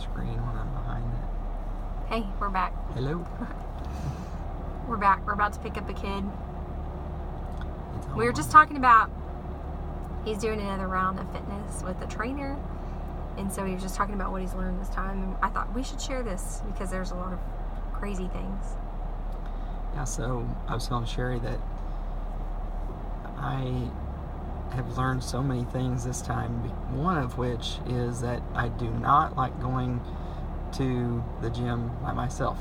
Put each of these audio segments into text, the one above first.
screen when I'm behind it. Hey, we're back. Hello. We're back. We're about to pick up a kid. It's We were just talking about he's doing another round of fitness with a trainer. And so he was just talking about what he's learned this time. And I thought we should share this because there's a lot of crazy things. Yeah, so I was telling Sherry that I have learned so many things this time. One of which is that I do not like going to the gym by myself.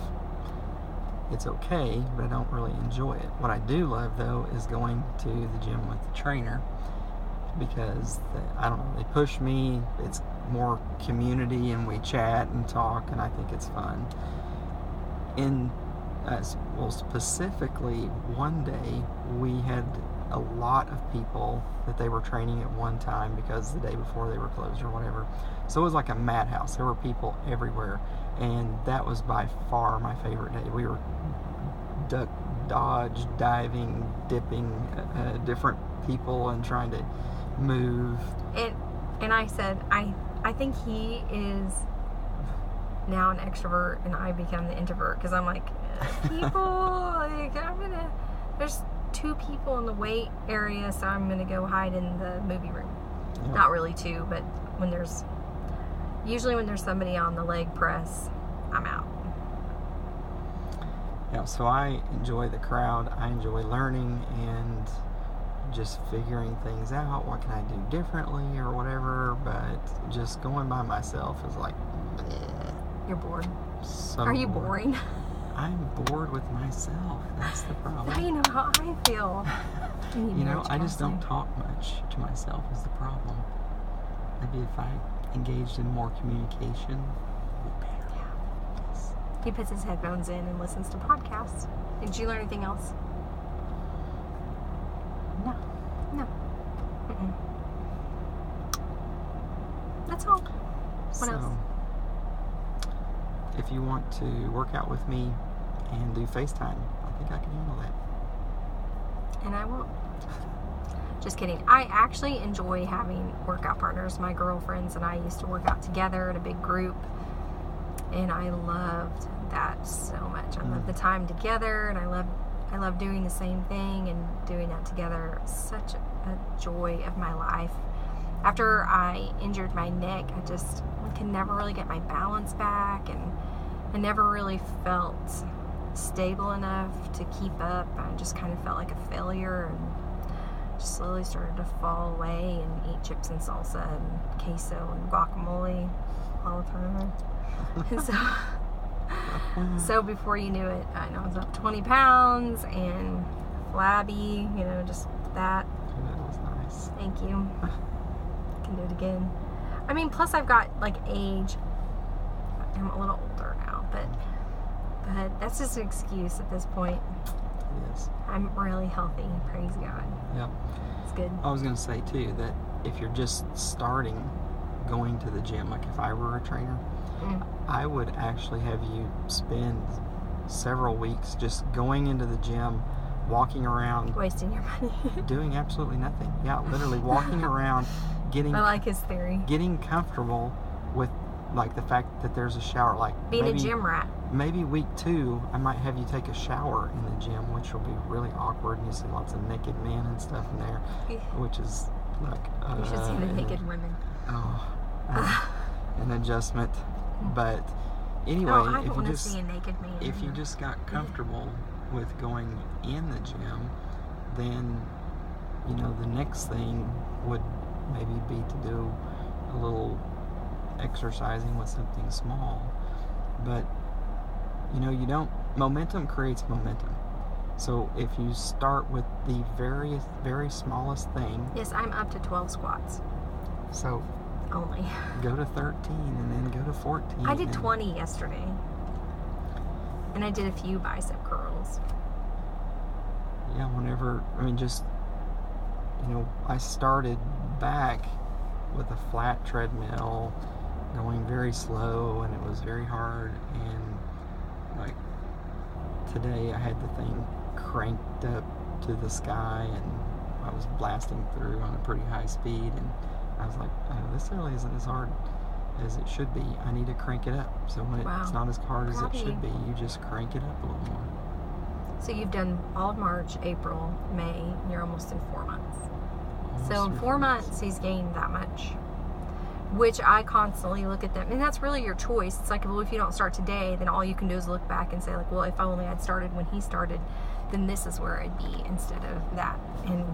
It's okay, but I don't really enjoy it. What I do love, though, is going to the gym with the trainer because, they push me. It's more community, and we chat and talk, and I think it's fun. Specifically, one day we had a lot of people that they were training at one time because the day before they were closed or whatever. So it was like a madhouse. There were people everywhere, and that was by far my favorite day. We were dodge, diving, dipping different people and trying to move. And I said, I think he is now an extrovert and I become the introvert because I'm like, there's 2 people in the wait area, so I'm gonna go hide in the movie room. Yeah. Not really 2, but usually when there's somebody on the leg press, I'm out. Yeah, so I enjoy the crowd. I enjoy learning and just figuring things out. What can I do differently or whatever? But just going by myself is like, bleh. You're bored. So Are you bored. boring? I'm bored with myself. That's the problem. Now you know how I feel. I just don't talk much to myself is the problem. Maybe if I engaged in more communication, it would be better. Yeah. Yes. He puts his headphones in and listens to podcasts. Did you learn anything else? No. Mm-mm. That's all. What else? If you want to work out with me and do FaceTime, I think I can handle that. And I won't. Just kidding. I actually enjoy having workout partners. My girlfriends and I used to work out together in a big group, and I loved that so much. I love the time together, and I love doing the same thing and doing that together. Such a joy of my life. After I injured my neck, I could never really get my balance back, and I never really felt stable enough to keep up. I just kind of felt like a failure and just slowly started to fall away and eat chips and salsa and queso and guacamole all the time. And so before you knew it, I was up 20 pounds and flabby, just that. That was nice. Thank you. Can do it again. Plus I've got age. I'm a little older now, but that's just an excuse at this point. It is. I'm really healthy, praise God. Yeah. It's good. I was going to say too that if you're just starting going to the gym, like if I were a trainer, I would actually have you spend several weeks just going into the gym, walking around, Wasting your money. doing absolutely nothing. Yeah, literally walking around, I like his theory. getting comfortable with the fact that there's a shower. Being a gym rat. Maybe week 2, I might have you take a shower in the gym, which will be really awkward, and you see lots of naked men and stuff in there, which is You should see the naked women. An adjustment. But anyway, I don't want to see a naked man. if you just got comfortable with going in the gym, then the next thing would maybe be to do a little exercising with something small. But momentum creates momentum. So if you start with the very, very smallest thing. Yes, I'm up to 12 squats. So only. Go to 13 and then go to 14. I did 20 yesterday. And I did a few bicep curls. Yeah, I started back with a flat treadmill, going very slow, and it was very hard. And today I had the thing cranked up to the sky, and I was blasting through on a pretty high speed, and I was like, oh, this really isn't as hard as it should be, I need to crank it up. So when Wow. it's not as hard as Proud it of should you. be, you just crank it up a little more. So you've done all of March, April, May, and you're almost in 4 months. So in 4 months, he's gained that much, which I constantly look at them. And that's really your choice. It's like, well, if you don't start today, then all you can do is look back and say, like, well, if only I'd started when he started, then this is where I'd be instead of that. And,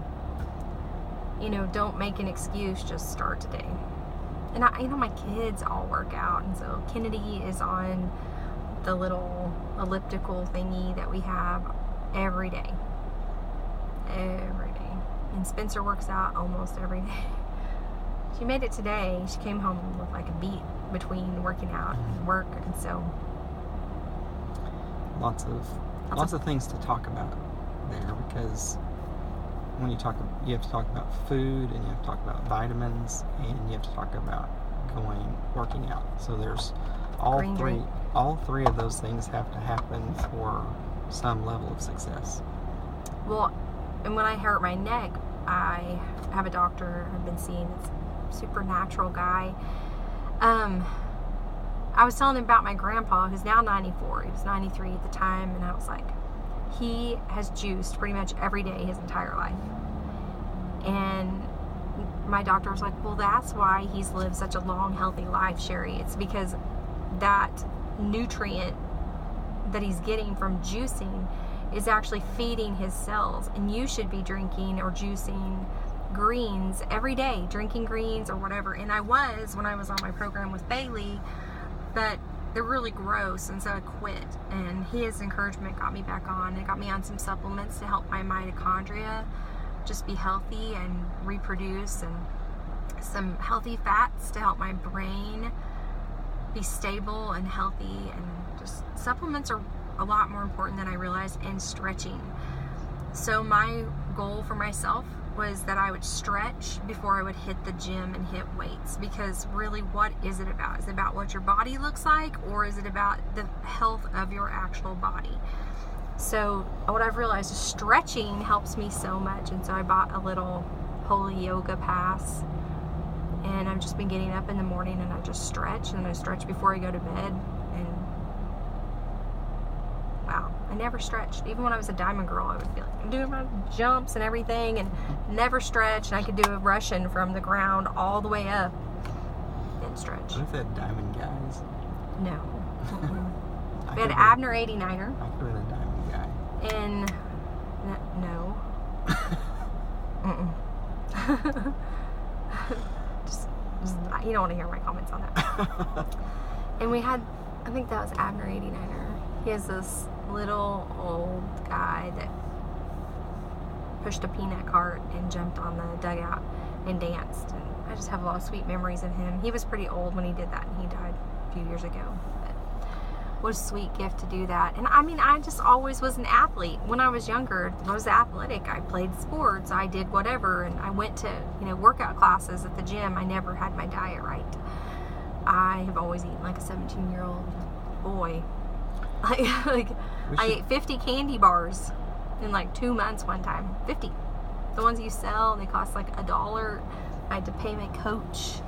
you know, don't make an excuse, just start today. And my kids all work out. And so Kennedy is on the little elliptical thingy that we have every day. Every day. And Spencer works out almost every day. She made it today. She came home with like a beat between working out and work, and so lots of things to talk about there, because when you have to talk about food, and you have to talk about vitamins, and you have to talk about working out. So there's all three of those things have to happen for some level of success. Well, and when I hurt my neck, I have a doctor I've been seeing. It's a supernatural guy. I was telling him about my grandpa, who's now 94. He was 93 at the time, and I was like, he has juiced pretty much every day his entire life. And my doctor was like, well, that's why he's lived such a long, healthy life, Sherry. It's because that nutrient that he's getting from juicing is actually feeding his cells, and you should be drinking or juicing greens every day, drinking greens or whatever. And I was when I was on my program with Bailey, but they're really gross, and so I quit. And his encouragement got me back on. It got me on some supplements to help my mitochondria just be healthy and reproduce, and some healthy fats to help my brain be stable and healthy. And just supplements are a lot more important than I realized, and stretching. So my goal for myself was that I would stretch before I would hit the gym and hit weights, because really, what is it about? Is it about what your body looks like, or is it about the health of your actual body? So what I've realized is stretching helps me so much, and so I bought a little Holy Yoga Pass, and I've just been getting up in the morning and I just stretch, and I stretch before I go to bed. And wow, I never stretched. Even when I was a diamond girl, I would be like, I'm doing my jumps and everything, and never stretched. And I could do a Russian from the ground all the way up. Didn't stretch. What if they had diamond guys? No. We I had Abner 89er. could have been a diamond guy. And no. just, you don't want to hear my comments on that. And we had, I think that was Abner 89er. He has this little old guy that pushed a peanut cart and jumped on the dugout and danced. And I just have a lot of sweet memories of him. He was pretty old when he did that, and he died a few years ago. But what a sweet gift to do that. And I mean, I just always was an athlete. When I was younger, I was athletic. I played sports. I did whatever. And I went to, workout classes at the gym. I never had my diet right. I have always eaten like a 17-year-old boy. I ate 50 candy bars in like 2 months one time. 50. The ones you sell, they cost like $1. I had to pay my coach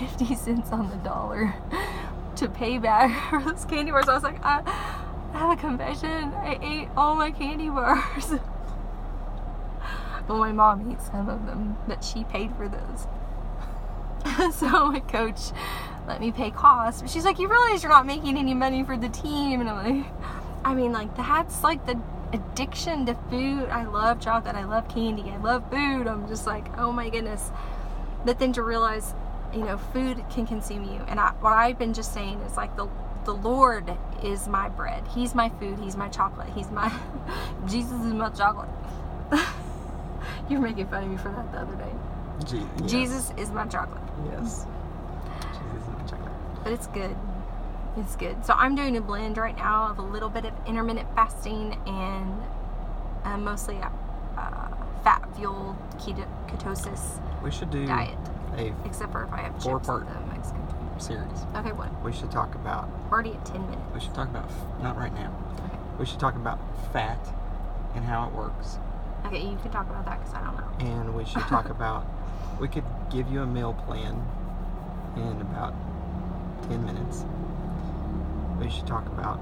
50 cents on the dollar to pay back for those candy bars. I was like, I have a confession. I ate all my candy bars. Well, my mom eats some of them, but she paid for those. So my coach let me pay costs. She's like, you realize you're not making any money for the team? And I'm like, that's like the addiction to food. I love chocolate. I love candy. I love food. I'm just like, oh my goodness. But then to realize, food can consume you. And what I've been just saying is like the Lord is my bread. He's my food. He's my chocolate. Jesus is my chocolate. You were making fun of me for that the other day. Yes. Jesus is my chocolate. Yes. Jesus is my chocolate. But it's good. It's good. So I'm doing a blend right now of a little bit of intermittent fasting and mostly fat-fueled ketosis We should do diet. a Except for if I have chips Four-part with the Mexican food. series. Okay, what? We should talk about, We're already at 10 minutes. we should talk about, not right now, we should talk about fat and how it works. Okay, you can talk about that because I don't know. And we should talk about, we could give you a meal plan, in about 10 minutes. We should talk about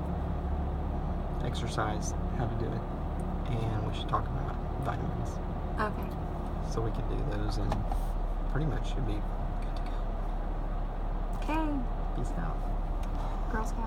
exercise, how to do it, and we should talk about vitamins. Okay. So we can do those and pretty much should be good to go. Okay. Peace out. Girl Scout.